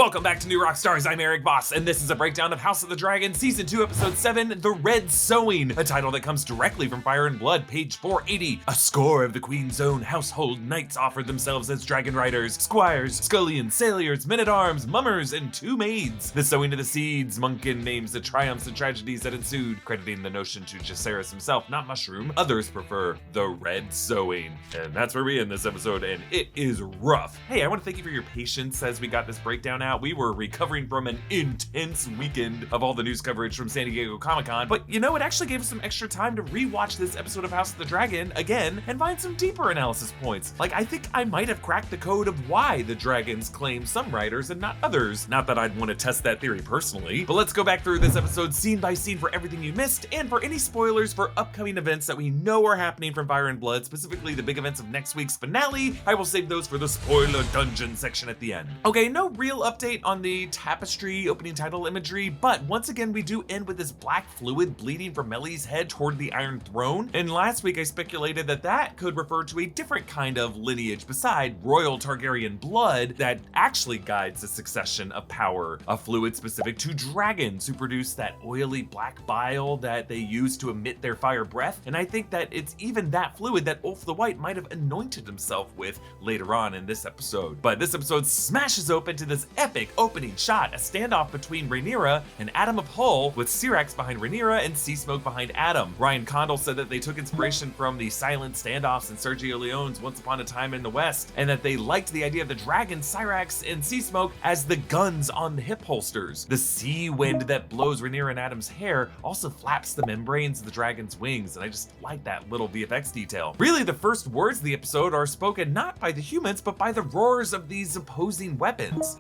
Welcome back to New Rockstars, I'm Erik Voss, and this is a breakdown of House of the Dragon Season 2, Episode 7, The Red Sowing, a title that comes directly from Fire and Blood, page 480. A score of the Queen's own household knights offered themselves as dragon riders, squires, scullions, sailors, men-at-arms, mummers, and 2 maids. The sowing of the seeds, Munkin names the triumphs and tragedies that ensued, crediting the notion to Viserys himself, not Mushroom. Others prefer The Red Sowing. And that's where we end this episode, and it is rough. Hey, I want to thank you for your patience as we got this breakdown out. We were recovering from an intense weekend of all the news coverage from San Diego Comic-Con, but you know, it actually gave us some extra time to rewatch this episode of House of the Dragon again and find some deeper analysis points. Like, I think I might have cracked the code of why the dragons claim some riders and not others. Not that I'd want to test that theory personally, but let's go back through this episode scene by scene for everything you missed and for any spoilers for upcoming events that we know are happening from Fire and Blood, specifically the big events of next week's finale. I will save those for the spoiler dungeon section at the end. Okay, no real update on the Tapestry opening title imagery, but once again we do end with this black fluid bleeding from Melly's head toward the Iron Throne, and last week I speculated that that could refer to a different kind of lineage beside royal Targaryen blood that actually guides the succession of power, a fluid specific to dragons who produce that oily black bile that they use to emit their fire breath, and I think that it's even that fluid that Ulf the White might have anointed himself with later on in this episode. But this episode smashes open to this epic opening shot, a standoff between Rhaenyra and Addam of Hull, with Syrax behind Rhaenyra and Seasmoke behind Addam. Ryan Condal said that they took inspiration from the silent standoffs in Sergio Leone's Once Upon a Time in the West, and that they liked the idea of the dragon Syrax and Seasmoke as the guns on the hip holsters. The sea wind that blows Rhaenyra and Addam's hair also flaps the membranes of the dragon's wings, and I just like that little VFX detail. Really, the first words of the episode are spoken not by the humans, but by the roars of these opposing weapons.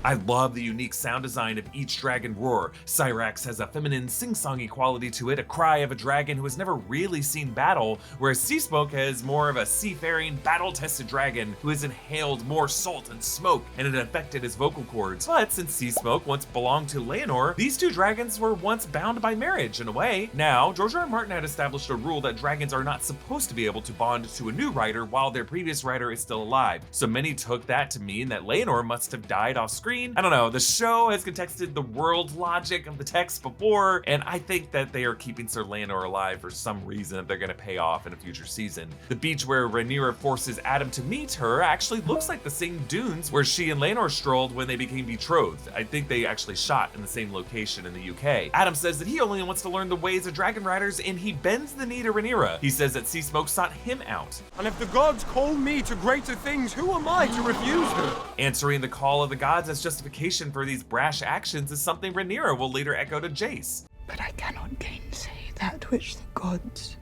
I love the unique sound design of each dragon roar. Syrax has a feminine sing-songy quality to it, a cry of a dragon who has never really seen battle, whereas Seasmoke has more of a seafaring, battle-tested dragon who has inhaled more salt and smoke, and it affected his vocal cords. But since Seasmoke once belonged to Laenor, these two dragons were once bound by marriage in a way. Now, George R. R. Martin had established a rule that dragons are not supposed to be able to bond to a new rider while their previous rider is still alive. So many took that to mean that Laenor must have died off screen. I don't know, the show has contested the world logic of the text before, and I think that they are keeping Sir Laenor alive for some reason that they're gonna pay off in a future season. The beach where Rhaenyra forces Addam to meet her actually looks like the same dunes where she and Laenor strolled when they became betrothed. I think they actually shot in the same location in the UK. Addam says that he only wants to learn the ways of dragon riders, and he bends the knee to Rhaenyra. He says that Seasmoke sought him out. And if the gods call me to greater things, who am I to refuse them? Answering the call of the gods as justification for these brash actions is something Rhaenyra will later echo to Jace. But I cannot gainsay that which the gods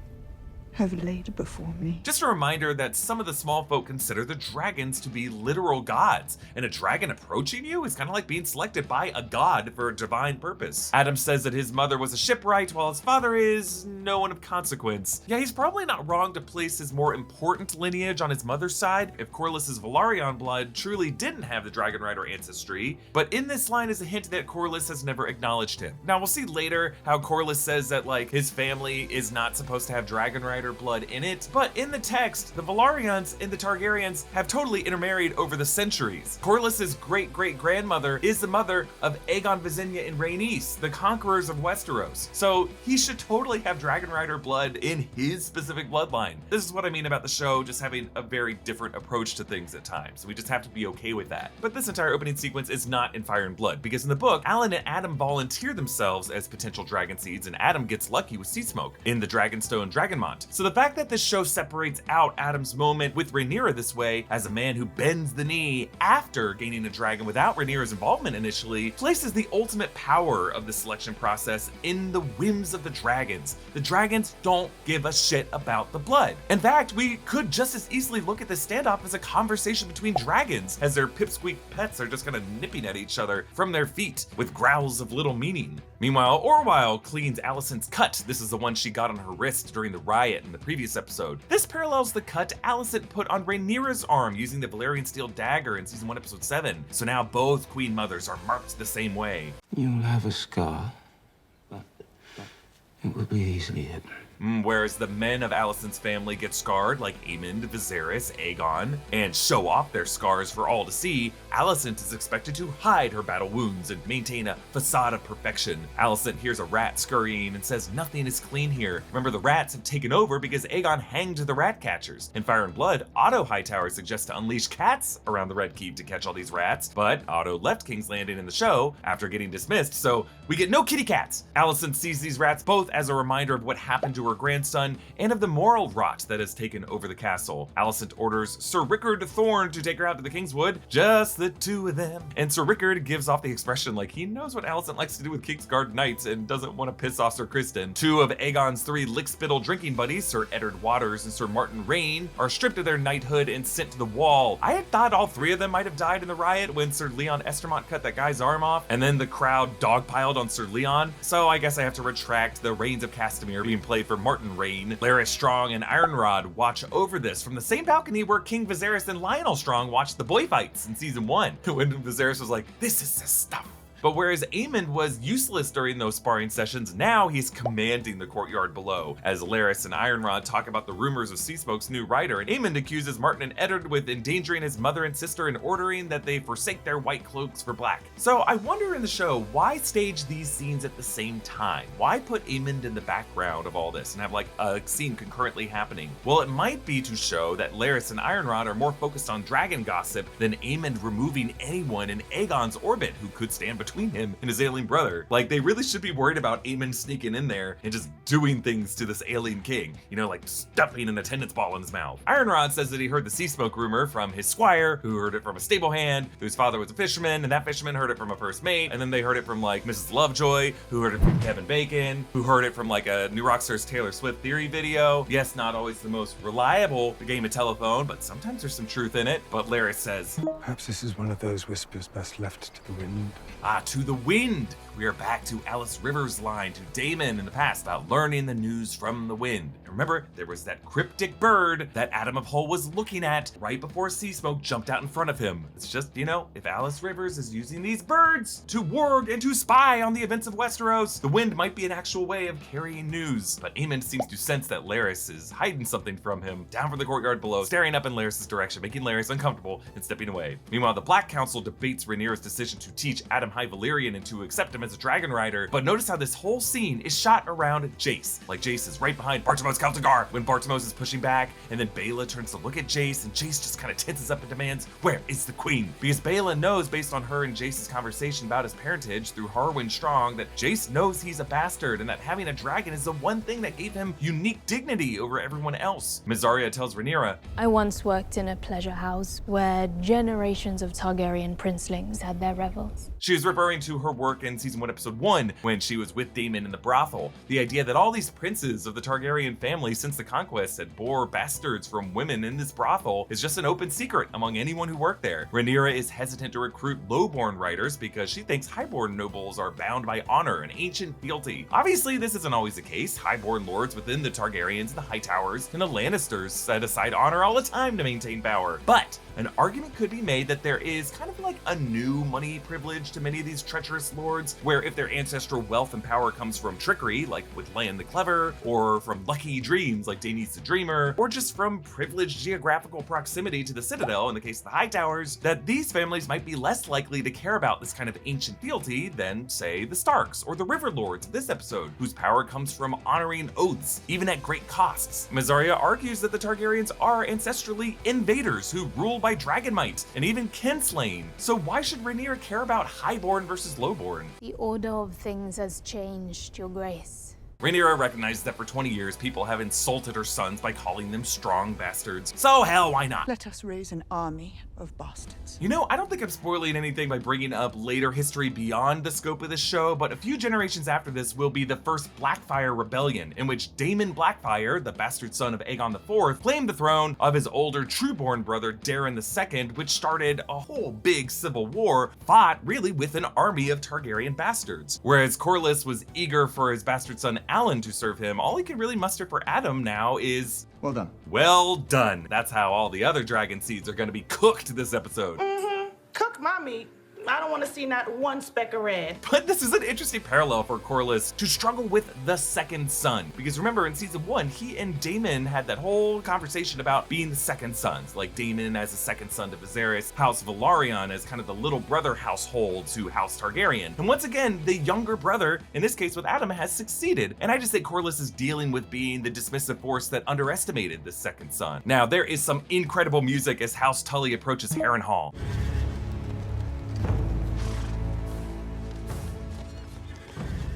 have laid before me. Just a reminder that some of the small folk consider the dragons to be literal gods, and a dragon approaching you is kind of like being selected by a god for a divine purpose. Addam says that his mother was a shipwright while his father is no one of consequence. Yeah, he's probably not wrong to place his more important lineage on his mother's side if Corlys' Velaryon blood truly didn't have the dragon rider ancestry, but in this line is a hint that Corlys has never acknowledged him. Now we'll see later how Corlys says that like his family is not supposed to have dragon rider blood in it, but in the text, the Velaryons and the Targaryens have totally intermarried over the centuries. Corlys' great-great-grandmother is the mother of Aegon, Visenya, and Rhaenys, the conquerors of Westeros. So he should totally have dragon rider blood in his specific bloodline. This is what I mean about the show just having a very different approach to things at times. We just have to be okay with that. But this entire opening sequence is not in Fire and Blood, because in the book, Alyn and Addam volunteer themselves as potential dragon seeds, and Addam gets lucky with Seasmoke in the Dragonstone Dragonmont. So the fact that this show separates out Addam's moment with Rhaenyra this way, as a man who bends the knee after gaining a dragon without Rhaenyra's involvement initially, places the ultimate power of the selection process in the whims of the dragons. The dragons don't give a shit about the blood. In fact, we could just as easily look at this standoff as a conversation between dragons, as their pipsqueak pets are just kind of nipping at each other from their feet with growls of little meaning. Meanwhile, Orwyle cleans Alicent's cut. This is the one she got on her wrist during the riot in the previous episode. This parallels the cut Alicent put on Rhaenyra's arm using the Valyrian steel dagger in season 1, episode 7. So now both queen mothers are marked the same way. You'll have a scar, but it will be easily hidden. Whereas the men of Alicent's family get scarred, like Aemond, Viserys, Aegon, and show off their scars for all to see, Alicent is expected to hide her battle wounds and maintain a facade of perfection. Alicent hears a rat scurrying and says nothing is clean here. Remember, the rats have taken over because Aegon hanged the rat catchers. In Fire and Blood, Otto Hightower suggests to unleash cats around the Red Keep to catch all these rats, but Otto left King's Landing in the show after getting dismissed, so we get no kitty cats. Alicent sees these rats both as a reminder of what happened to her grandson and of the moral rot that has taken over the castle. Alicent orders Sir Rickard Thorne to take her out to the Kingswood, just the two of them. And Sir Rickard gives off the expression like he knows what Alicent likes to do with Kingsguard knights and doesn't want to piss off Sir Criston. Two of Aegon's three lick-spittle drinking buddies, Sir Eddard Waters and Sir Martin Rain, are stripped of their knighthood and sent to the wall. I had thought all three of them might have died in the riot when Sir Leon Estermont cut that guy's arm off, and then the crowd dogpiled on Sir Leon, so I guess I have to retract the Reigns of Castamere being played for Martin Rain. Larys Strong and Ironrod watch over this from the same balcony where King Viserys and Lionel Strong watched the boy fights in season 1, when Viserys was like, "This is the stuff." But whereas Aemond was useless during those sparring sessions, now he's commanding the courtyard below, as Larys and Ironrod talk about the rumors of Seasmoke's new rider, and Aemond accuses Martin and Eddard with endangering his mother and sister and ordering that they forsake their white cloaks for black. So I wonder in the show, why stage these scenes at the same time? Why put Aemond in the background of all this and have like a scene concurrently happening? Well, it might be to show that Larys and Ironrod are more focused on dragon gossip than Aemond removing anyone in Aegon's orbit who could stand between him and his alien brother. Like, they really should be worried about Aemond sneaking in there and just doing things to this alien king, you know, like stuffing an attendance ball in his mouth. Ironrod says that he heard the Seasmoke rumor from his squire, who heard it from a stable hand, whose father was a fisherman, and that fisherman heard it from a first mate, and then they heard it from like Mrs. Lovejoy, who heard it from Kevin Bacon, who heard it from like a New Rockstars Taylor Swift theory video. Yes, not always the most reliable game of telephone, but sometimes there's some truth in it. But Larys says, Perhaps this is one of those whispers best left to the wind. To the wind. We are back to Alice Rivers' line to Daemon in the past about learning the news from the wind. And remember, there was that cryptic bird that Addam of Hull was looking at right before Seasmoke jumped out in front of him. It's just, you know, if Alice Rivers is using these birds to warg and to spy on the events of Westeros, the wind might be an actual way of carrying news. But Aemond seems to sense that Larys is hiding something from him down from the courtyard below, staring up in Larys' direction, making Larys uncomfortable and stepping away. Meanwhile, the Black Council debates Rhaenyra's decision to teach Addam High Valyrian and to accept him as a dragon rider, but notice how this whole scene is shot around Jace. Like, Jace is right behind Bartimos Celtigar when Bartimos is pushing back, and then Baela turns to look at Jace, and Jace just kind of tenses up and demands, "Where is the queen?" Because Baela knows, based on her and Jace's conversation about his parentage through Harwin Strong, that Jace knows he's a bastard, and that having a dragon is the one thing that gave him unique dignity over everyone else. Mysaria tells Rhaenyra, I once worked in a pleasure house where generations of Targaryen princelings had their revels. She was referring to her work in season 1, episode 1, when she was with Daemon in the brothel. The idea that all these princes of the Targaryen family since the conquest had bore bastards from women in this brothel is just an open secret among anyone who worked there. Rhaenyra is hesitant to recruit lowborn riders because she thinks highborn nobles are bound by honor and ancient fealty. Obviously, this isn't always the case. Highborn lords within the Targaryens, the Hightowers, and the Lannisters set aside honor all the time to maintain power. But an argument could be made that there is kind of like a new money privilege to many of these treacherous lords, where if their ancestral wealth and power comes from trickery, like with Lan the Clever, or from lucky dreams, like Daenys the Dreamer, or just from privileged geographical proximity to the Citadel, in the case of the Hightowers, that these families might be less likely to care about this kind of ancient fealty than, say, the Starks or the Riverlords of this episode, whose power comes from honoring oaths, even at great costs. Mysaria argues that the Targaryens are ancestrally invaders who rule by dragon might, and even kinslaying. So why should Rhaenyra care about highborn versus lowborn? The order of things has changed, Your Grace. Rhaenyra recognizes that for 20 years, people have insulted her sons by calling them strong bastards. So hell, why not? Let us raise an army of bastards. You know, I don't think I'm spoiling anything by bringing up later history beyond the scope of this show, but a few generations after this will be the first Blackfyre Rebellion, in which Daemon Blackfyre, the bastard son of Aegon IV, claimed the throne of his older trueborn brother Daemon II, which started a whole big civil war, fought really with an army of Targaryen bastards. Whereas Corlys was eager for his bastard son Alyn to serve him, all he can really muster for Addam now is, well done. Well done. That's how all the other dragon seeds are going to be cooked this episode. Cook my meat. I don't want to see not one speck of red. But this is an interesting parallel for Corlys to struggle with the second son. Because remember, in season 1, he and Daemon had that whole conversation about being the second sons. Like Daemon as a second son to Viserys, House Velaryon as kind of the little brother household to House Targaryen. And once again, the younger brother, in this case with Addam, has succeeded. And I just think Corlys is dealing with being the dismissive force that underestimated the second son. Now, there is some incredible music as House Tully approaches Harrenhal.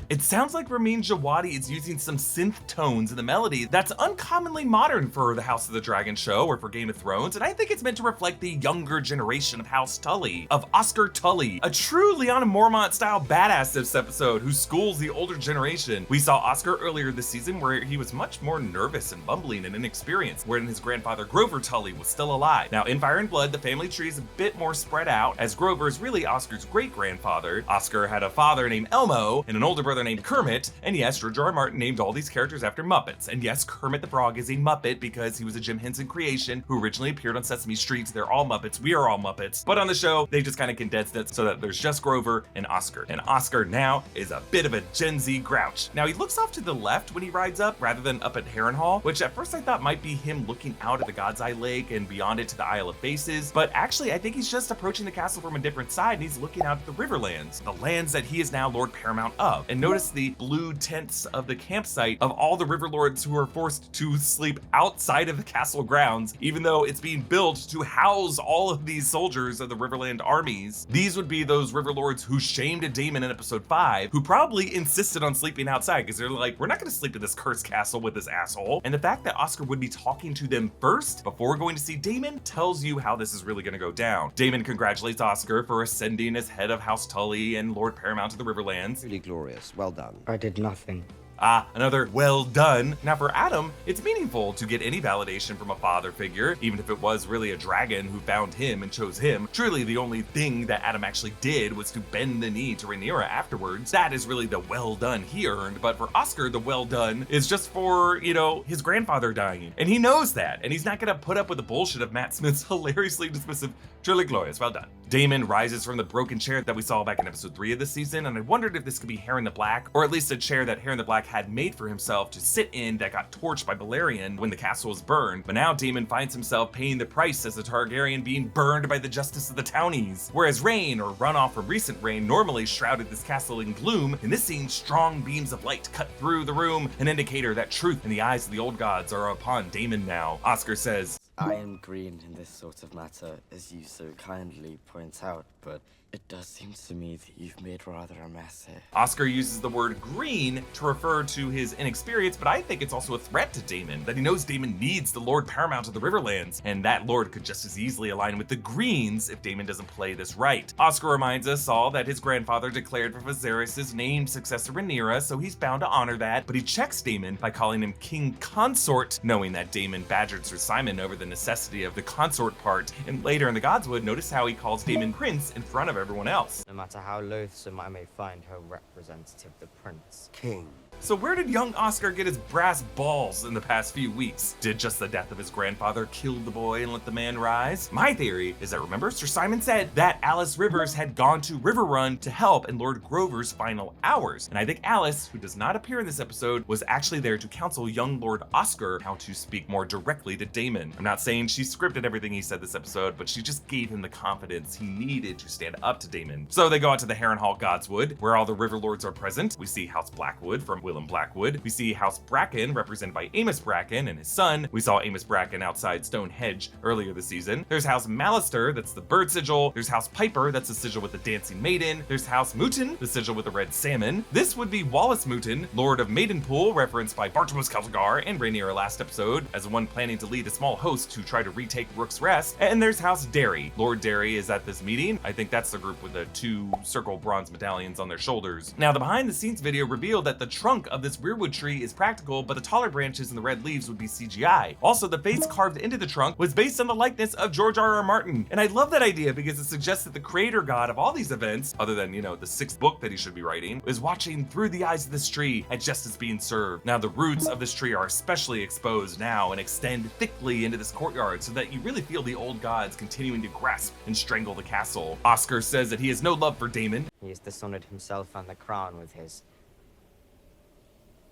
It sounds like Ramin Djawadi is using some synth tones in the melody that's uncommonly modern for the House of the Dragon show or for Game of Thrones, and I think it's meant to reflect the younger generation of House Tully, of Oscar Tully, a true Lyanna Mormont-style badass this episode who schools the older generation. We saw Oscar earlier this season where he was much more nervous and bumbling and inexperienced, wherein his grandfather Grover Tully was still alive. Now, in Fire and Blood, the family tree is a bit more spread out, as Grover is really Oscar's great-grandfather. Oscar had a father named Elmo and an older brother named Kermit, and yes, George R. R. Martin named all these characters after Muppets, and yes, Kermit the Frog is a Muppet because he was a Jim Henson creation who originally appeared on Sesame Street. They're all Muppets, we are all Muppets, but on the show, they just kind of condensed it so that there's just Grover and Oscar now is a bit of a Gen Z grouch. Now, he looks off to the left when he rides up, rather than up at Harrenhal, which at first I thought might be him looking out at the God's Eye Lake and beyond it to the Isle of Faces, but actually I think he's just approaching the castle from a different side, and he's looking out at the Riverlands, the lands that he is now Lord Paramount of. And notice the blue tents of the campsite of all the Riverlords who are forced to sleep outside of the castle grounds, even though it's being built to house all of these soldiers of the Riverland armies. These would be those Riverlords who shamed Daemon in episode 5, who probably insisted on sleeping outside because they're like, we're not going to sleep in this cursed castle with this asshole. And the fact that Oscar would be talking to them first before going to see Daemon tells you how this is really going to go down. Daemon congratulates Oscar for ascending as head of House Tully and Lord Paramount to the Riverlands. Really glorious. Well done. I did nothing. Another well done. Now for Addam, it's meaningful to get any validation from a father figure, even if it was really a dragon who found him and chose him. Truly, the only thing that Addam actually did was to bend the knee to Rhaenyra afterwards. That is really the well done he earned, but for Oscar, the well done is just for, you know, his grandfather dying. And he knows that, and he's not gonna put up with the bullshit of Matt Smith's hilariously dismissive, truly glorious, well done. Daemon rises from the broken chair that we saw back in episode 3 of this season, and I wondered if this could be Harren the Black, or at least a chair that Harren the Black had made for himself to sit in that got torched by Balerion when the castle was burned. But now Daemon finds himself paying the price as a Targaryen being burned by the justice of the townies. Whereas rain, or runoff from recent rain, normally shrouded this castle in gloom, in this scene strong beams of light cut through the room, an indicator that truth in the eyes of the old gods are upon Daemon now. Oscar says, I am green in this sort of matter, as you so kindly point out, but it does seem to me that you've made rather a mess here. Oscar uses the word green to refer to his inexperience, but I think it's also a threat to Daemon, that he knows Daemon needs the Lord Paramount of the Riverlands, and that Lord could just as easily align with the Greens if Daemon doesn't play this right. Oscar reminds us all that his grandfather declared for Viserys' named successor Rhaenyra, so he's bound to honor that, but he checks Daemon by calling him King Consort, knowing that Daemon badgered Sir Simon over the necessity of the consort part, and later in the Godswood, notice how he calls Daemon Prince in front of everyone else. No matter how loathsome I may find her representative, the prince. King. So where did young Oscar get his brass balls in the past few weeks? Did just the death of his grandfather kill the boy and let the man rise? My theory is that, remember, Sir Simon said that Alice Rivers had gone to Riverrun to help in Lord Grover's final hours. And I think Alice, who does not appear in this episode, was actually there to counsel young Lord Oscar how to speak more directly to Daemon. I'm not saying she scripted everything he said this episode, but she just gave him the confidence he needed to stand up to Daemon. So they go out to the Harrenhal Godswood, where all the Riverlords are present. We see House Blackwood from Willem Blackwood. We see House Bracken, represented by Amos Bracken and his son. We saw Amos Bracken outside Stonehenge earlier this season. There's House Mallister, that's the bird sigil. There's House Piper, that's the sigil with the dancing maiden. There's House Mooten, the sigil with the red salmon. This would be Wallace Mooten, Lord of Maidenpool, referenced by Bartimaeus Celtigar and Rhaenyra last episode, as the one planning to lead a small host to try to retake Rook's Rest. And there's House Derry. Lord Derry is at this meeting. I think that's the group with the 2 circle bronze medallions on their shoulders. Now, the behind the scenes video revealed that the trunk trunk of this Weirwood tree is practical, but the taller branches and the red leaves would be CGI. Also, the face carved into the trunk was based on the likeness of George R.R. Martin. And I love that idea because it suggests that the creator god of all these events, other than, you know, the 6th book that he should be writing, is watching through the eyes of this tree at justice being served. Now, the roots of this tree are especially exposed now and extend thickly into this courtyard so that you really feel the old gods continuing to grasp and strangle the castle. Oscar says that he has no love for Daemon. He has dishonored himself and the crown with his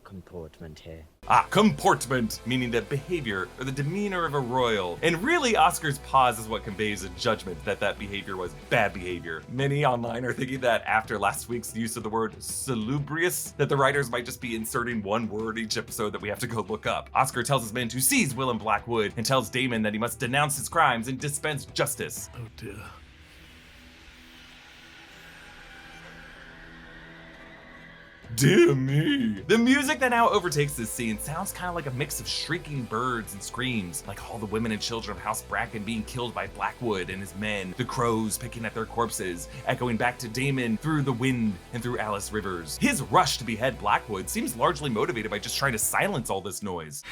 comportment here. Comportment, meaning the behavior or the demeanor of a royal. And really, Oscar's pause is what conveys a judgment that that behavior was bad behavior. Many online are thinking that after last week's use of the word salubrious, that the writers might just be inserting one word each episode that we have to go look up. Oscar tells his men to seize Willem Blackwood and tells Daemon that he must denounce his crimes and dispense justice. Oh dear. Dear me. The music that now overtakes this scene sounds kind of like a mix of shrieking birds and screams, like all the women and children of House Bracken being killed by Blackwood and his men, the crows picking at their corpses, echoing back to Daemon through the wind and through Alice Rivers. His rush to behead Blackwood seems largely motivated by just trying to silence all this noise.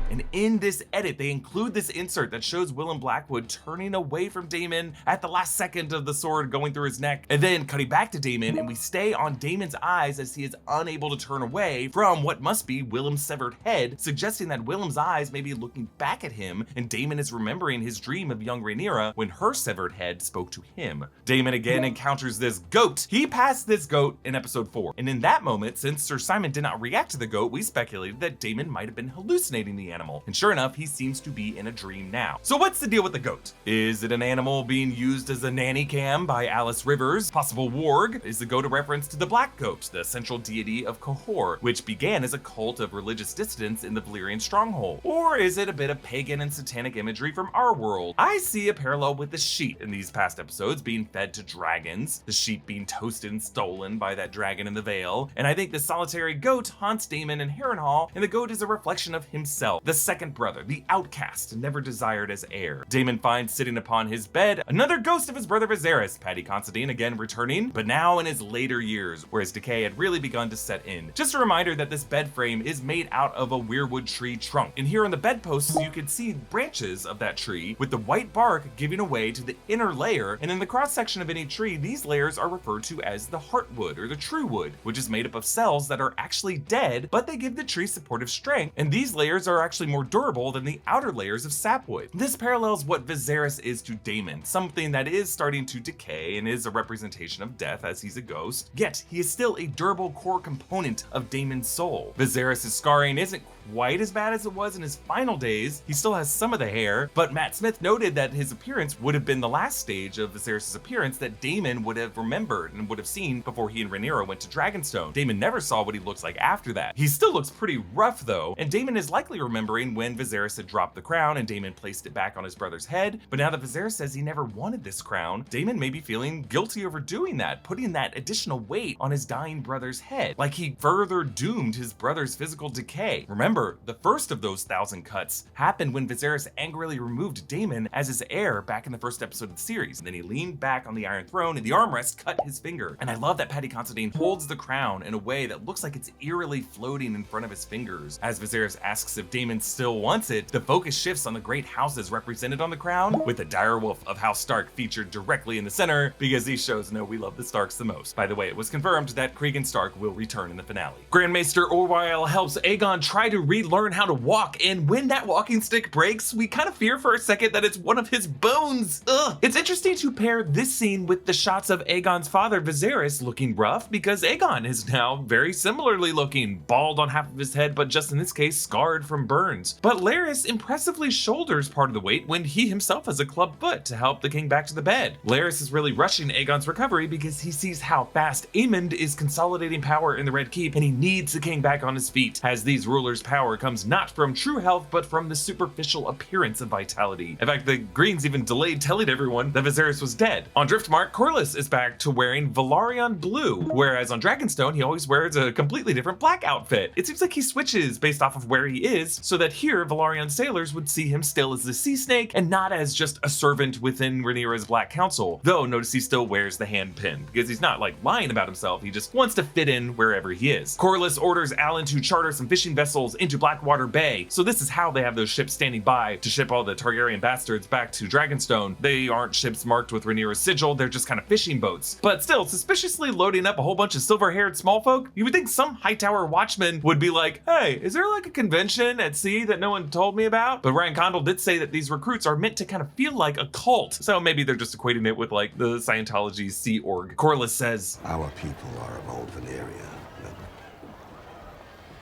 And in this edit, they include this insert that shows Willem Blackwood turning away from Daemon at the last second of the sword going through his neck, and then cutting back to Daemon, and we stay on Daemon's eyes as he is unable to turn away from what must be Willem's severed head, suggesting that Willem's eyes may be looking back at him, and Daemon is remembering his dream of young Rhaenyra when her severed head spoke to him. Daemon again encounters this goat. He passed this goat in episode 4, and in that moment, since Sir Simon did not react to the goat, we speculated that Daemon might have been hallucinating the animal. And sure enough, he seems to be in a dream now. So what's the deal with the goat? Is it an animal being used as a nanny cam by Alice Rivers? Possible warg? Is the goat a reference to the Black Goat, the central deity of Qohor, which began as a cult of religious dissidents in the Valyrian stronghold? Or is it a bit of pagan and satanic imagery from our world? I see a parallel with the sheep in these past episodes being fed to dragons, the sheep being toasted and stolen by that dragon in the Vale, and I think the solitary goat haunts Daemon and Harrenhal, and the goat is a reflection of himself, the second brother, the outcast, never desired as heir. Daemon finds sitting upon his bed another ghost of his brother Viserys, Paddy Considine again returning, but now in his later years, where his decay had really begun to set in. Just a reminder that this bed frame is made out of a weirwood tree trunk, and here on the bedposts you can see branches of that tree with the white bark giving away to the inner layer, and in the cross section of any tree, these layers are referred to as the heartwood or the true wood, which is made up of cells that are actually dead, but they give the tree supportive strength, and these layers are actually more durable than the outer layers of sapwood. This parallels what Viserys is to Daemon, something that is starting to decay and is a representation of death as he's a ghost, yet he is still a durable core component of Daemon's soul. Viserys' scarring isn't quite as bad as it was in his final days. He still has some of the hair, but Matt Smith noted that his appearance would have been the last stage of Viserys' appearance that Daemon would have remembered and would have seen before he and Rhaenyra went to Dragonstone. Daemon never saw what he looks like after that. He still looks pretty rough though, and Daemon is likely remembering when Viserys had dropped the crown and Daemon placed it back on his brother's head, but now that Viserys says he never wanted this crown, Daemon may be feeling guilty over doing that, putting that additional weight on his dying brother's head, like he further doomed his brother's physical decay. Remember, the first of those 1,000 cuts happened when Viserys angrily removed Daemon as his heir back in the first episode of the series, and then he leaned back on the Iron Throne and the armrest cut his finger. And I love that Paddy Considine holds the crown in a way that looks like it's eerily floating in front of his fingers. As Viserys asks if Daemon still wants it, the focus shifts on the great houses represented on the crown, with the direwolf of House Stark featured directly in the center, because these shows know we love the Starks the most. By the way, it was confirmed that Cregan Stark will return in the finale. Grand Maester Orwyle helps Aegon try to relearn how to walk, and when that walking stick breaks, we kind of fear for a second that it's one of his bones. Ugh. It's interesting to pair this scene with the shots of Aegon's father Viserys looking rough, because Aegon is now very similarly looking, bald on half of his head, but just in this case scarred from burns. But Larys impressively shoulders part of the weight when he himself has a club foot to help the king back to the bed. Larys is really rushing Aegon's recovery because he sees how fast Aemond is consolidating power in the Red Keep, and he needs the king back on his feet. As these rulers power power comes not from true health, but from the superficial appearance of vitality. In fact, the Greens even delayed telling everyone that Viserys was dead. On Driftmark, Corlys is back to wearing Velaryon blue, whereas on Dragonstone, he always wears a completely different black outfit. It seems like he switches based off of where he is, so that here, Velaryon sailors would see him still as the sea snake and not as just a servant within Rhaenyra's Black Council. Though, notice he still wears the hand pin, because he's not like lying about himself, he just wants to fit in wherever he is. Corlys orders Alyn to charter some fishing vessels into Blackwater Bay, so this is how they have those ships standing by to ship all the Targaryen bastards back to Dragonstone. They aren't ships marked with Rhaenyra's sigil, they're just kind of fishing boats. But still, suspiciously loading up a whole bunch of silver-haired smallfolk, you would think some Hightower watchman would be like, hey, is there like a convention at sea that no one told me about? But Ryan Condal did say that these recruits are meant to kind of feel like a cult, so maybe they're just equating it with like the Scientology Sea Org. Corlys says, our people are of old Valyria.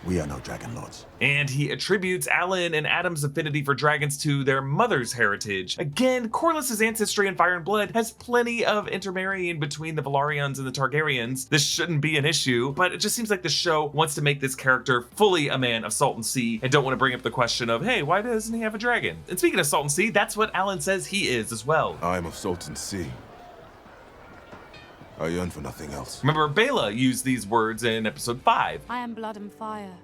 We are no Dragon Lords. And he attributes Alyn and Addam's affinity for dragons to their mother's heritage. Again, Corlys's ancestry in Fire and Blood has plenty of intermarrying between the Velaryons and the Targaryens. This shouldn't be an issue, but it just seems like the show wants to make this character fully a man of Salt and Sea and don't want to bring up the question of, hey, why doesn't he have a dragon? And speaking of Salt and Sea, that's what Alyn says he is as well. I am of Salt and Sea. I yearn for nothing else. Remember, Baela used these words in episode 5. I am blood and fire.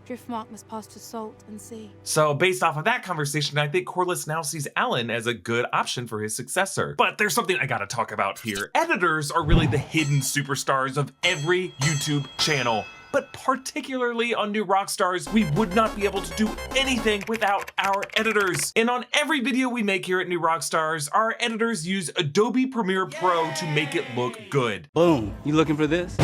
Driftmark must pass to Salt and Sea. So based off of that conversation, I think Corlys now sees Alyn as a good option for his successor. But there's something I gotta talk about here. Editors are really the hidden superstars of every YouTube channel. But particularly on New Rockstars, we would not be able to do anything without our editors. And on every video we make here at New Rockstars, our editors use Adobe Premiere Pro to make it look good. Boom, you looking for this?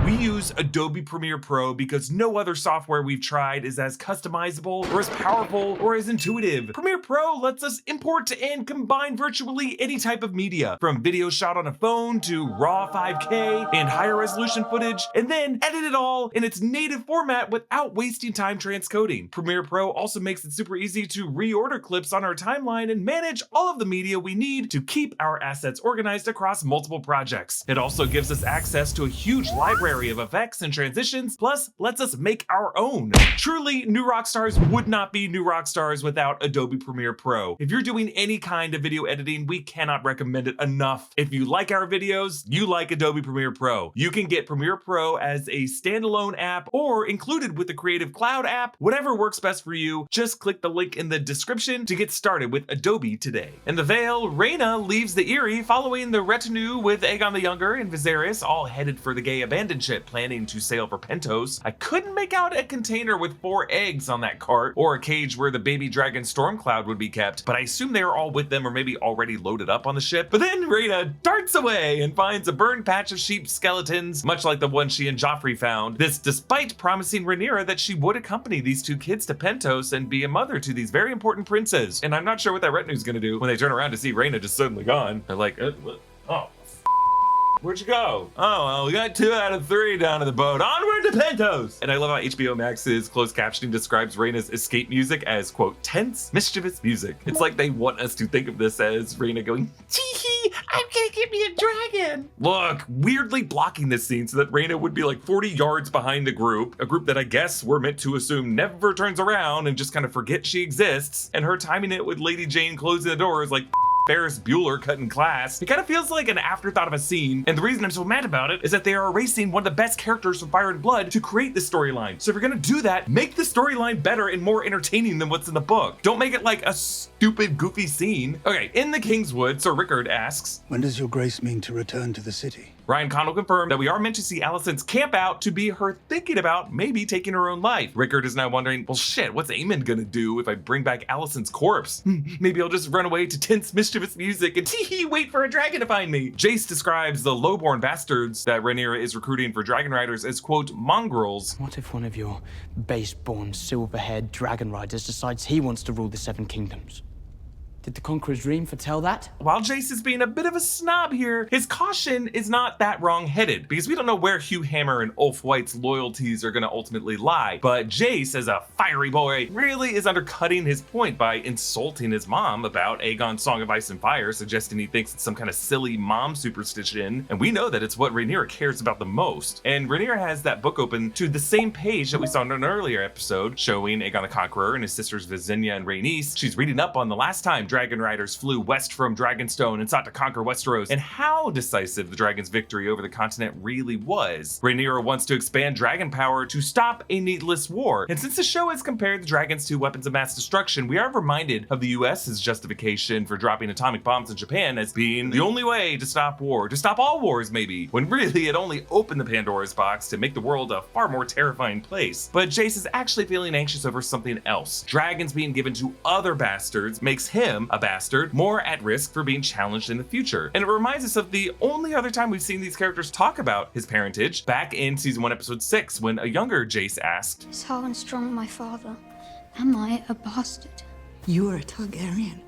We use Adobe Premiere Pro because no other software we've tried is as customizable or as powerful or as intuitive. Premiere Pro lets us import and combine virtually any type of media, from video shot on a phone to raw 5K and higher resolution footage, and then edit it all in its native format without wasting time transcoding. Premiere Pro also makes it super easy to reorder clips on our timeline and manage all of the media we need to keep our assets organized across multiple projects. It also gives us access to a huge library of effects and transitions, plus lets us make our own. Truly, New Rockstars would not be New Rockstars without Adobe Premiere Pro. If you're doing any kind of video editing, we cannot recommend it enough. If you like our videos, you like Adobe Premiere Pro. You can get Premiere Pro as a standalone app or included with the Creative Cloud app, whatever works best for you. Just click the link in the description to get started with Adobe today. In the Vale, Rhaena leaves the Eyrie following the retinue with Aegon the Younger and Viserys, all headed for the gay abandoned ship planning to sail for Pentos. I couldn't make out a container with 4 eggs on that cart or a cage where the baby dragon Stormcloud would be kept, but I assume they are all with them or maybe already loaded up on the ship. But then Rhaena darts away and finds a burned patch of sheep skeletons, much like the one she and Joffrey found. This despite promising Rhaenyra that she would accompany these 2 kids to Pentos and be a mother to these very important princes. And I'm not sure what that retinue's gonna do when they turn around to see Rhaena just suddenly gone. They're like, oh. Where'd you go? Oh, well, we got 2 out of 3 down to the boat. Onward to Pentos! And I love how HBO Max's closed captioning describes Rhaena's escape music as, quote, tense, mischievous music. It's like they want us to think of this as Rhaena going, tee-hee, I'm gonna get me a dragon. Look, weirdly blocking this scene so that Rhaena would be like 40 yards behind the group, a group that I guess we're meant to assume never turns around and just kind of forget she exists, and her timing it with Lady Jane closing the door is like, Ferris Bueller cutting class. It kind of feels like an afterthought of a scene, and the reason I'm so mad about it is that they are erasing one of the best characters from Fire and Blood to create this storyline. So if you're gonna do that, make the storyline better and more entertaining than what's in the book. Don't make it like a stupid, goofy scene. Okay, in the Kingswood, Sir Rickard asks, when does your grace mean to return to the city? Ryan Condal confirmed that we are meant to see Alicent's camp out to be her thinking about maybe taking her own life. Rickard is now wondering, well shit, what's Aemon gonna do if I bring back Alicent's corpse? Maybe I'll just run away to tense, mischievous music and tee-hee, wait for a dragon to find me. Jace describes the lowborn bastards that Rhaenyra is recruiting for dragon riders as, quote, mongrels. What if one of your base-born, silver-haired dragon riders decides he wants to rule the 7 kingdoms? Did the Conqueror's dream foretell that? While Jace is being a bit of a snob here, his caution is not that wrong-headed, because we don't know where Hugh Hammer and Ulf White's loyalties are going to ultimately lie, but Jace, as a fiery boy, really is undercutting his point by insulting his mom about Aegon's Song of Ice and Fire, suggesting he thinks it's some kind of silly mom superstition, and we know that it's what Rhaenyra cares about the most. And Rhaenyra has that book open to the same page that we saw in an earlier episode, showing Aegon the Conqueror and his sisters Visenya and Rhaenys. She's reading up on the last time dragon riders flew west from Dragonstone and sought to conquer Westeros, and how decisive the dragon's victory over the continent really was. Rhaenyra wants to expand dragon power to stop a needless war, and since the show has compared the dragons to weapons of mass destruction, we are reminded of the US's justification for dropping atomic bombs in Japan as being the only way to stop war, to stop all wars maybe, when really it only opened the Pandora's box to make the world a far more terrifying place. But Jace is actually feeling anxious over something else. Dragons being given to other bastards makes him, a bastard, more at risk for being challenged in the future. And it reminds us of the only other time we've seen these characters talk about his parentage, back in season 1 episode 6, when a younger Jace asked, Is Harwin strong, my father? Am I a bastard? You are a Targaryen.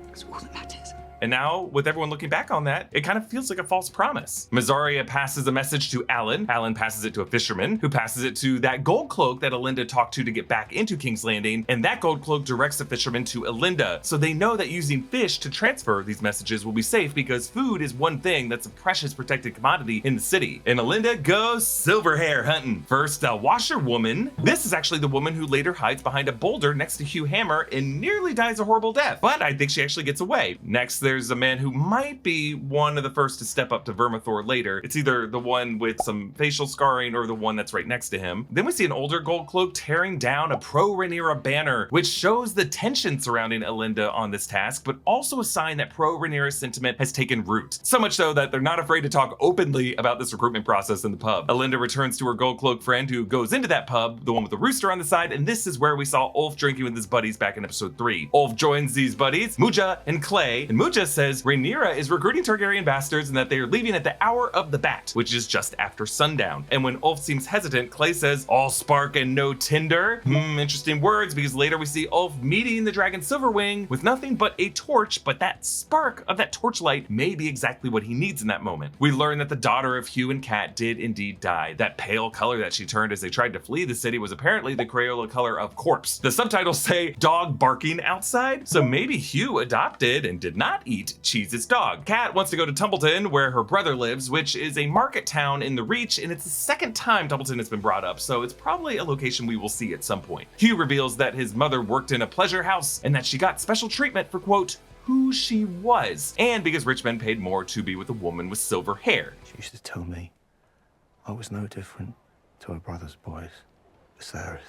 That's all that matters. and now, with everyone looking back on that, it kind of feels like a false promise. Mysaria passes a message to Alyn. Alyn passes it to a fisherman, who passes it to that gold cloak that Alinda talked to get back into King's Landing, and that gold cloak directs the fisherman to Alinda. So they know that using fish to transfer these messages will be safe, because food is one thing that's a precious protected commodity in the city. And Alinda goes Silverhair hunting. First, a washerwoman. This is actually the woman who later hides behind a boulder next to Hugh Hammer and nearly dies a horrible death, but I think she actually gets away. Next, there's a man who might be one of the first to step up to Vermithor later. It's either the one with some facial scarring or the one that's right next to him. Then we see an older gold cloak tearing down a pro-Rhaenyra banner, which shows the tension surrounding Alinda on this task, but also a sign that pro-Rhaenyra sentiment has taken root. So much so that they're not afraid to talk openly about this recruitment process in the pub. Alinda returns to her gold cloak friend, who goes into that pub, the one with the rooster on the side, and this is where we saw Ulf drinking with his buddies back in episode 3. Ulf joins these buddies, Muja and Clay, and Muja says Rhaenyra is recruiting Targaryen bastards and that they are leaving at the hour of the bat, which is just after sundown. And when Ulf seems hesitant, Clay says, all spark and no tinder. Interesting words, because later we see Ulf meeting the dragon Silverwing with nothing but a torch, but that spark of that torchlight may be exactly what he needs in that moment. We learn that the daughter of Hugh and Cat did indeed die. That pale color that she turned as they tried to flee the city was apparently the Crayola color of corpse. The subtitles say dog barking outside, so maybe Hugh adopted and did not eat Cheese's dog. Cat wants to go to Tumbleton, where her brother lives, which is a market town in the Reach, and it's the second time Tumbleton has been brought up, so it's probably a location we will see at some point. Hugh reveals that his mother worked in a pleasure house and that she got special treatment for, quote, who she was, and because rich men paid more to be with a woman with silver hair. She used to tell me I was no different to her brother's boys, Viserys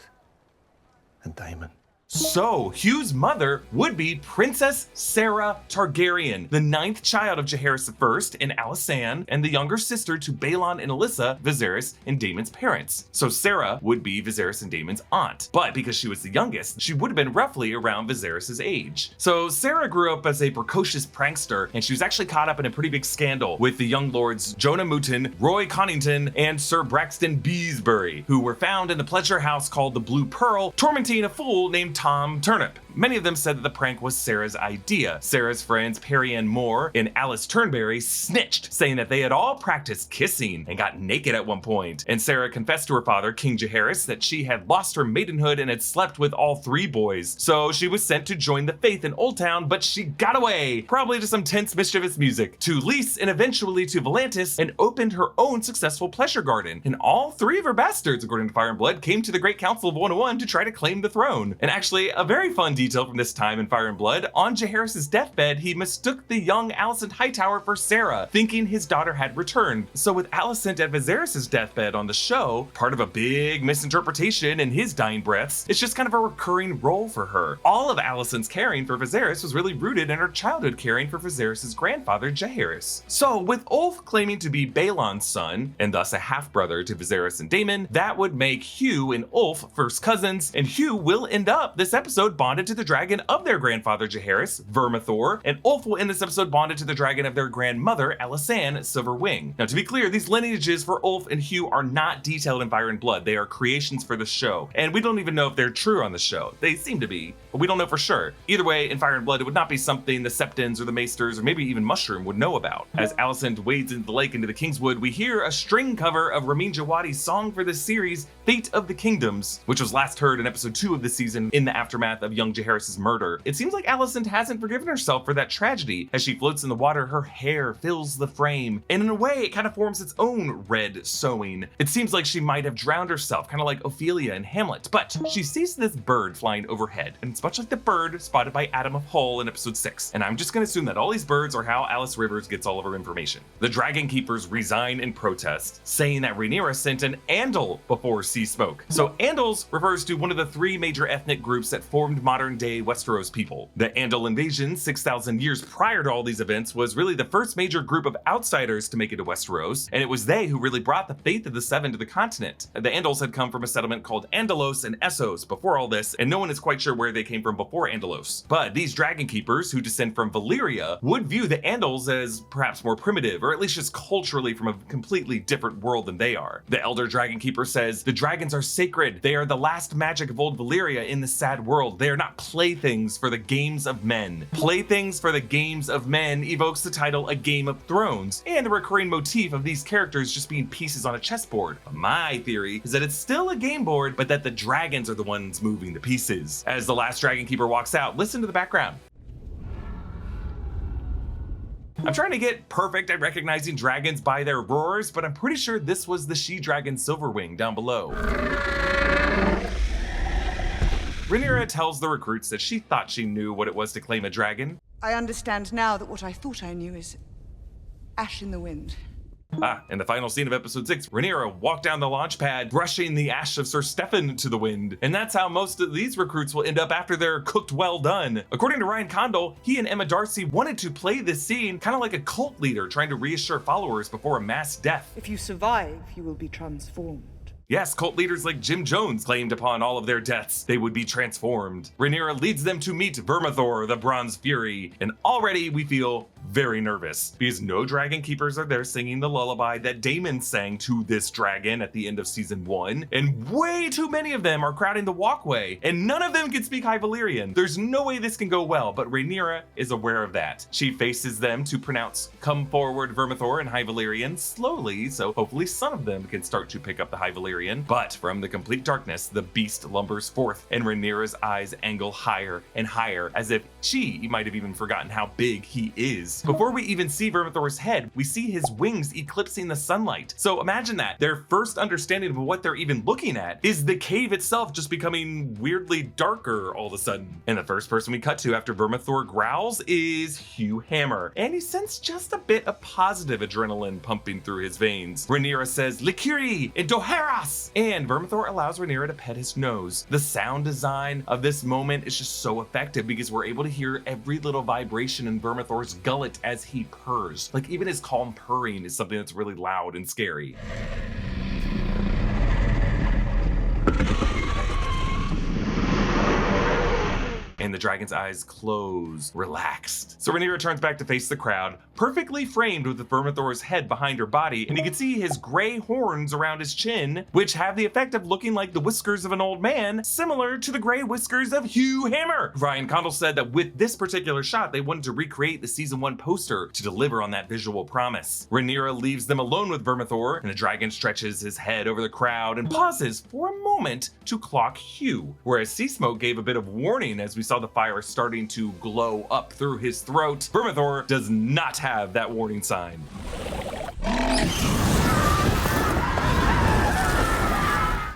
and Daemon. So, Hugh's mother would be Princess Saera Targaryen, the 9th child of Jaehaerys I and Alysanne, and the younger sister to Balon and Alyssa, Viserys and Daemon's parents. So Saera would be Viserys and Daemon's aunt, but because she was the youngest, she would have been roughly around Viserys' age. So Saera grew up as a precocious prankster, and she was actually caught up in a pretty big scandal with the young lords Jonah Mooton, Roy Connington, and Sir Braxton Beesbury, who were found in the pleasure house called the Blue Pearl, tormenting a fool named Tom Turnip. Many of them said that the prank was Sarah's idea. Sarah's friends Perry Ann Moore and Alice Turnberry snitched, saying that they had all practiced kissing and got naked at one point. And Sarah confessed to her father, King Jaehaerys, that she had lost her maidenhood and had slept with all 3 boys. So she was sent to join the faith in Old Town, but she got away, probably to some tense, mischievous music, to Lys and eventually to Volantis, and opened her own successful pleasure garden. And all 3 of her bastards, according to Fire and Blood, came to the Great Council of 101 to try to claim the throne. And actually, a very fun detail from this time in Fire and Blood, on Jaehaerys' deathbed, he mistook the young Alicent Hightower for Saera, thinking his daughter had returned. So with Alicent at Viserys' deathbed on the show, part of a big misinterpretation in his dying breaths, it's just kind of a recurring role for her. All of Alicent's caring for Viserys was really rooted in her childhood caring for Viserys' grandfather, Jaehaerys. So with Ulf claiming to be Balon's son, and thus a half-brother to Viserys and Daemon, that would make Hugh and Ulf first cousins, and Hugh will end up this episode bonded to the dragon of their grandfather Jaehaerys, Vermithor, and Ulf will in this episode bonded to the dragon of their grandmother, Alicent Silverwing. Now, to be clear, these lineages for Ulf and Hugh are not detailed in Fire and Blood. They are creations for the show, and we don't even know if they're true on the show. They seem to be, but we don't know for sure. Either way, in Fire and Blood, it would not be something the Septons or the Maesters or maybe even Mushroom would know about. As Alicent wades into the lake into the Kingswood, we hear a string cover of Ramin Djawadi's song for this series, Fate of the Kingdoms, which was last heard in episode 2 of the season in the aftermath of young Jaehaerys' murder. It seems like Alicent hasn't forgiven herself for that tragedy. As she floats in the water, her hair fills the frame, and in a way, it kind of forms its own red sowing. It seems like she might have drowned herself, kind of like Ophelia in Hamlet, but she sees this bird flying overhead, and it's much like the bird spotted by Addam of Hull in episode 6, and I'm just gonna assume that all these birds are how Alice Rivers gets all of her information. The Dragonkeepers resign in protest, saying that Rhaenyra sent an Andal before Seasmoke. So Andals refers to one of the 3 major ethnic groups that formed modern-day Westeros people. The Andal invasion 6,000 years prior to all these events was really the first major group of outsiders to make it to Westeros, and it was they who really brought the faith of the Seven to the continent. The Andals had come from a settlement called Andalos and Essos before all this, and no one is quite sure where they came from before Andalos. But these Dragonkeepers, who descend from Valyria, would view the Andals as perhaps more primitive, or at least just culturally from a completely different world than they are. The Elder Dragonkeeper says, "The dragons are sacred. They are the last magic of old Valyria in the sad world. They are not playthings for the games of men." Playthings for the games of men evokes the title A Game of Thrones, and a recurring motif of these characters just being pieces on a chessboard. My theory is that it's still a game board, but that the dragons are the ones moving the pieces. As the last Dragonkeeper walks out, listen to the background. I'm trying to get perfect at recognizing dragons by their roars, but I'm pretty sure this was the she-dragon Silverwing down below. Rhaenyra tells the recruits that she thought she knew what it was to claim a dragon. I understand now that what I thought I knew is ash in the wind. In the final scene of episode 6, Rhaenyra walked down the launch pad, brushing the ash of Sir Stefan to the wind. And that's how most of these recruits will end up after they're cooked well done. According to Ryan Condal, he and Emma Darcy wanted to play this scene kind of like a cult leader trying to reassure followers before a mass death. If you survive, you will be transformed. Yes, cult leaders like Jim Jones claimed upon all of their deaths they would be transformed. Rhaenyra leads them to meet Vermithor, the Bronze Fury, and already we feel very nervous because no dragon keepers are there singing the lullaby that Daemon sang to this dragon at the end of season 1, and way too many of them are crowding the walkway, and none of them can speak High Valyrian. There's no way this can go well, but Rhaenyra is aware of that. She faces them to pronounce "Come forward, Vermithor" in High Valyrian slowly, so hopefully some of them can start to pick up the High Valyrian. But from the complete darkness, the beast lumbers forth, and Rhaenyra's eyes angle higher and higher, as if she might have even forgotten how big he is. Before we even see Vermithor's head, we see his wings eclipsing the sunlight. So imagine that. Their first understanding of what they're even looking at is the cave itself just becoming weirdly darker all of a sudden. And the first person we cut to after Vermithor growls is Hugh Hammer, and he sensed just a bit of positive adrenaline pumping through his veins. Rhaenyra says, "Likiri and Doheras!" And Vermithor allows Rhaenyra to pet his nose. The sound design of this moment is just so effective because we're able to hear every little vibration in Vermithor's gullet as he purrs. Like even his calm purring is something that's really loud and scary. And the dragon's eyes close, relaxed. So Rhaenyra turns back to face the crowd, perfectly framed with Vermithor's head behind her body, and you can see his gray horns around his chin, which have the effect of looking like the whiskers of an old man, similar to the gray whiskers of Hugh Hammer. Ryan Condal said that with this particular shot, they wanted to recreate the season 1 poster to deliver on that visual promise. Rhaenyra leaves them alone with Vermithor, and the dragon stretches his head over the crowd and pauses for a moment to clock Hugh, whereas Seasmoke gave a bit of warning as we saw the fire starting to glow up through his throat. Vermithor does not have that warning sign.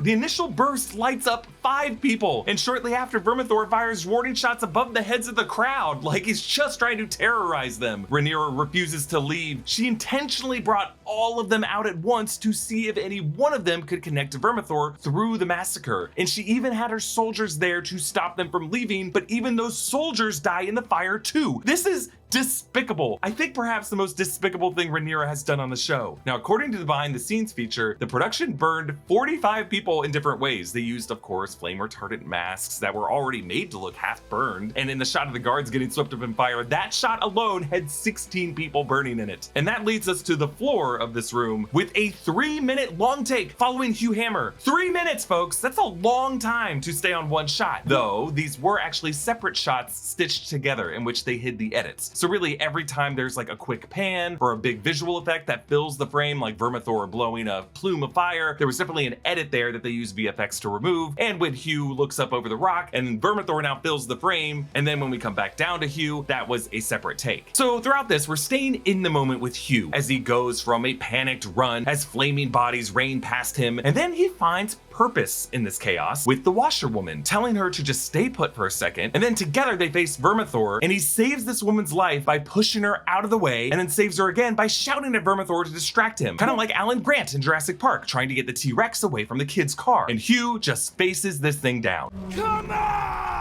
The initial burst lights up 5 people, and shortly after, Vermithor fires warning shots above the heads of the crowd, like he's just trying to terrorize them. Rhaenyra refuses to leave. She intentionally brought all of them out at once to see if any one of them could connect to Vermithor through the massacre, and she even had her soldiers there to stop them from leaving, but even those soldiers die in the fire too. This is despicable. I think perhaps the most despicable thing Rhaenyra has done on the show. Now, according to the behind the scenes feature, the production burned 45 people in different ways. They used, of course, course, flame retardant masks that were already made to look half burned. And in the shot of the guards getting swept up in fire, that shot alone had 16 people burning in it. And that leads us to the floor of this room with a 3-minute long take following Hugh Hammer. 3 minutes, folks. That's a long time to stay on one shot. Though these were actually separate shots stitched together in which they hid the edits. So really every time there's like a quick pan or a big visual effect that fills the frame, like Vermithor blowing a plume of fire, there was definitely an edit there that they used VFX to remove. And when Hugh looks up over the rock and Vermithor now fills the frame, and then when we come back down to Hugh, that was a separate take. So throughout this, we're staying in the moment with Hugh as he goes from a panicked run as flaming bodies rain past him, and then he finds purpose in this chaos with the washerwoman, telling her to just stay put for a second, and then together they face Vermithor, and he saves this woman's life by pushing her out of the way, and then saves her again by shouting at Vermithor to distract him, kind of like Alan Grant in Jurassic Park trying to get the T-Rex away from the kid's car. And Hugh just faces this thing down. Come on!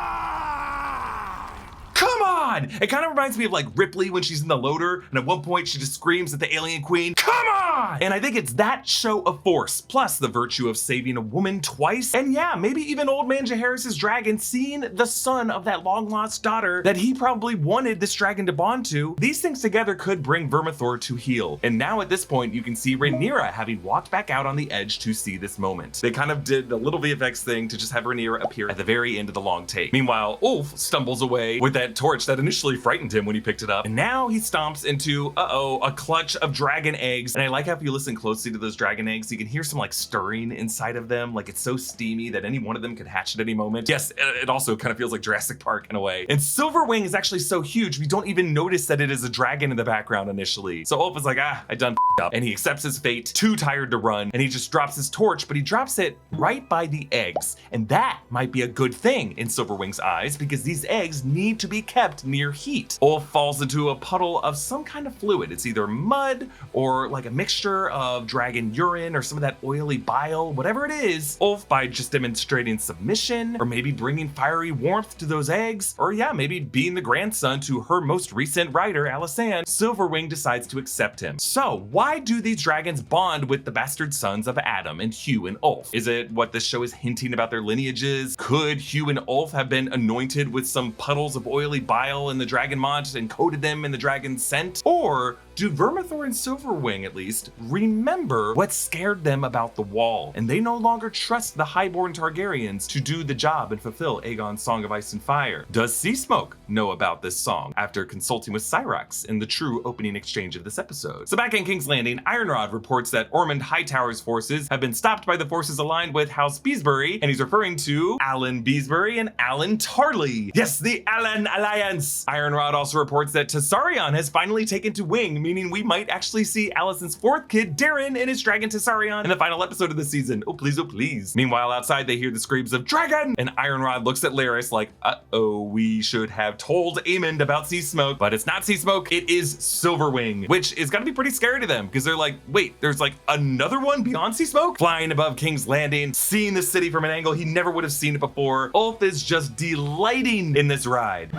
Come on! It kind of reminds me of like Ripley when she's in the loader, and at one point she just screams at the alien queen, "Come on!" And I think it's that show of force, plus the virtue of saving a woman twice, and yeah, maybe even old man Jaehaerys' dragon seeing the son of that long-lost daughter that he probably wanted this dragon to bond to. These things together could bring Vermithor to heel. And now at this point, you can see Rhaenyra having walked back out on the edge to see this moment. They kind of did a little VFX thing to just have Rhaenyra appear at the very end of the long take. Meanwhile, Ulf stumbles away with that torch that initially frightened him when he picked it up, and now he stomps into, a clutch of dragon eggs. And I like how if you listen closely to those dragon eggs, you can hear some like stirring inside of them, like it's so steamy that any one of them could hatch at any moment. Yes, it also kind of feels like Jurassic Park in a way. And Silverwing is actually so huge, we don't even notice that it is a dragon in the background initially. So Ulf is like, I done up, and he accepts his fate, too tired to run, and he just drops his torch, but he drops it right by the eggs. And that might be a good thing in Silverwing's eyes, because these eggs need to be kept near heat. Ulf falls into a puddle of some kind of fluid. It's either mud or like a mixture of dragon urine or some of that oily bile, whatever it is. Ulf, by just demonstrating submission, or maybe bringing fiery warmth to those eggs, or yeah, maybe being the grandson to her most recent rider, Alicent, Silverwing decides to accept him. So why do these dragons bond with the bastard sons of Addam and Hugh and Ulf? Is it what this show is hinting about their lineages? Could Hugh and Ulf have been anointed with some puddles of oily bile in the dragon mont and coated them in the dragon's scent? Or do Vermithor and Silverwing, at least, remember what scared them about the Wall, and they no longer trust the highborn Targaryens to do the job and fulfill Aegon's Song of Ice and Fire? Does Seasmoke know about this song after consulting with Syrax in the true opening exchange of this episode? So back in King's Landing, Ironrod reports that Ormond Hightower's forces have been stopped by the forces aligned with House Beesbury, and he's referring to Alyn Beesbury and Alyn Tarly. Yes, the Alyn Alliance! Ironrod also reports that Tessarion has finally taken to wing, meaning we might actually see Alicent's fourth kid, Darren, and his dragon Tessarion in the final episode of the season. Oh please, oh please. Meanwhile, outside they hear the screams of dragon, and Ironrod looks at Larys like, uh-oh, we should have told Aemond about Seasmoke, but it's not Seasmoke, it is Silverwing, which is gonna be pretty scary to them, because they're like, wait, there's like another one beyond Seasmoke? Flying above King's Landing, seeing the city from an angle he never would have seen it before, Ulf is just delighting in this ride.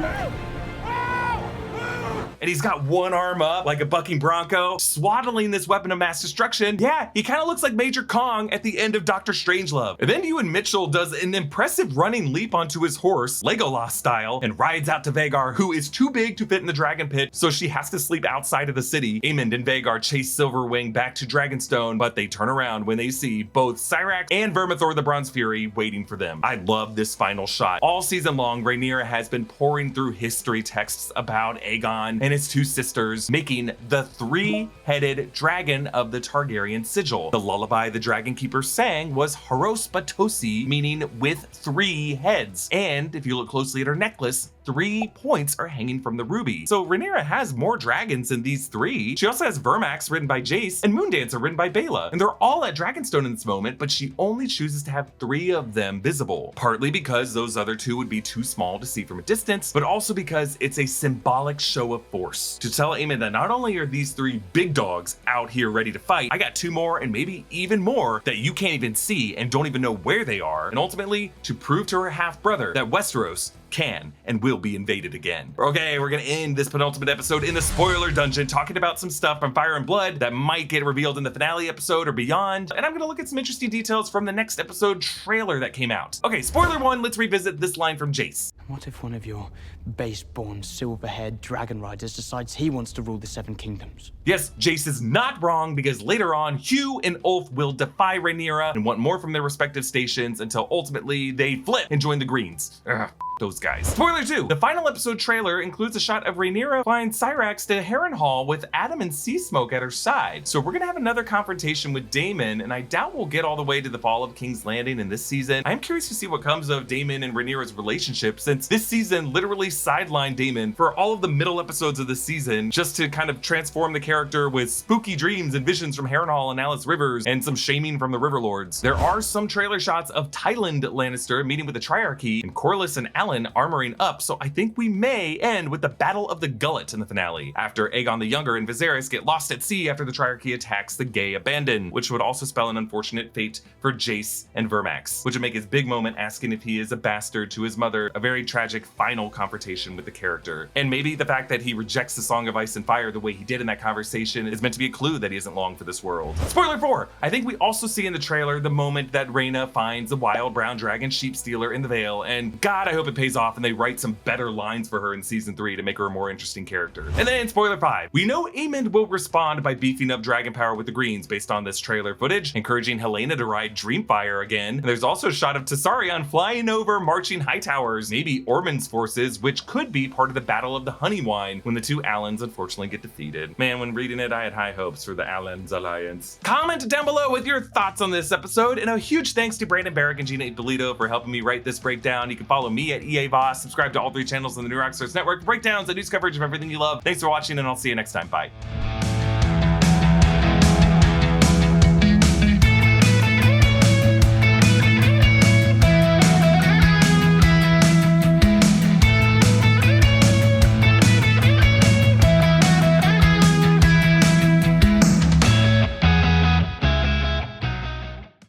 And he's got one arm up like a bucking bronco, swaddling this weapon of mass destruction. Yeah, he kind of looks like Major Kong at the end of Doctor Strangelove. And then Ewan Mitchell does an impressive running leap onto his horse, Legolas style, and rides out to Vhagar, who is too big to fit in the dragon pit, so she has to sleep outside of the city. Aemond and Vhagar chase Silverwing back to Dragonstone, but they turn around when they see both Syrax and Vermithor the Bronze Fury waiting for them. I love this final shot. All season long, Rhaenyra has been pouring through history texts about Aegon and his two sisters, making the three-headed dragon of the Targaryen sigil. The lullaby the Dragonkeepers sang was Haros Batosi, meaning with 3 heads. And if you look closely at her necklace, 3 points are hanging from the ruby. So Rhaenyra has more dragons than these 3. She also has Vermax written by Jace and Moondancer written by Baela. And they're all at Dragonstone in this moment, but she only chooses to have 3 of them visible. Partly because those other 2 would be too small to see from a distance, but also because it's a symbolic show of force. To tell Aemond that not only are these 3 big dogs out here ready to fight, I got 2 more and maybe even more that you can't even see and don't even know where they are. And ultimately, to prove to her half-brother that Westeros can and will be invaded again. Okay, we're gonna end this penultimate episode in the spoiler dungeon, talking about some stuff from Fire and Blood that might get revealed in the finale episode or beyond, and I'm gonna look at some interesting details from the next episode trailer that came out. Okay, spoiler one, let's revisit this line from Jace. What if one of your base-born, silver-haired dragon riders decides he wants to rule the Seven Kingdoms? Yes, Jace is not wrong, because later on, Hugh and Ulf will defy Rhaenyra and want more from their respective stations until ultimately they flip and join the Greens. Ugh. Those guys. Spoiler 2, the final episode trailer includes a shot of Rhaenyra flying Syrax to Harrenhal with Addam and Seasmoke at her side. So we're gonna have another confrontation with Daemon, and I doubt we'll get all the way to the fall of King's Landing in this season. I'm curious to see what comes of Daemon and Rhaenyra's relationship, since this season literally sidelined Daemon for all of the middle episodes of the season, just to kind of transform the character with spooky dreams and visions from Harrenhal and Alice Rivers and some shaming from the Riverlords. There are some trailer shots of Tyland Lannister meeting with the Triarchy and Corlys and Alyn armoring up, so I think we may end with the Battle of the Gullet in the finale, after Aegon the Younger and Viserys get lost at sea after the Triarchy attacks the Gay Abandon, which would also spell an unfortunate fate for Jace and Vermax, which would make his big moment asking if he is a bastard to his mother a very tragic final confrontation with the character. And maybe the fact that he rejects the Song of Ice and Fire the way he did in that conversation is meant to be a clue that he isn't long for this world. Spoiler 4, I think we also see in the trailer the moment that Rhaena finds the wild brown dragon sheep stealer in the Vale, and God, I hope it pays off and they write some better lines for her in season 3 to make her a more interesting character. And then spoiler 5, we know Aemond will respond by beefing up dragon power with the Greens based on this trailer footage, encouraging Helaena to ride Dreamfire again. And there's also a shot of Tessarion flying over marching high towers, maybe Ormond's forces, which could be part of the Battle of the Honeywine when the two Alyns unfortunately get defeated. Man, when reading it, I had high hopes for the Alyns alliance. Comment down below with your thoughts on this episode, and a huge thanks to Brandon Barrick and Gina Ippolito for helping me write this breakdown. You can follow me at EA Voss, subscribe to all 3 channels on the New Rockstars Network for breakdowns and news coverage of everything you love. Thanks for watching, and I'll see you next time. Bye.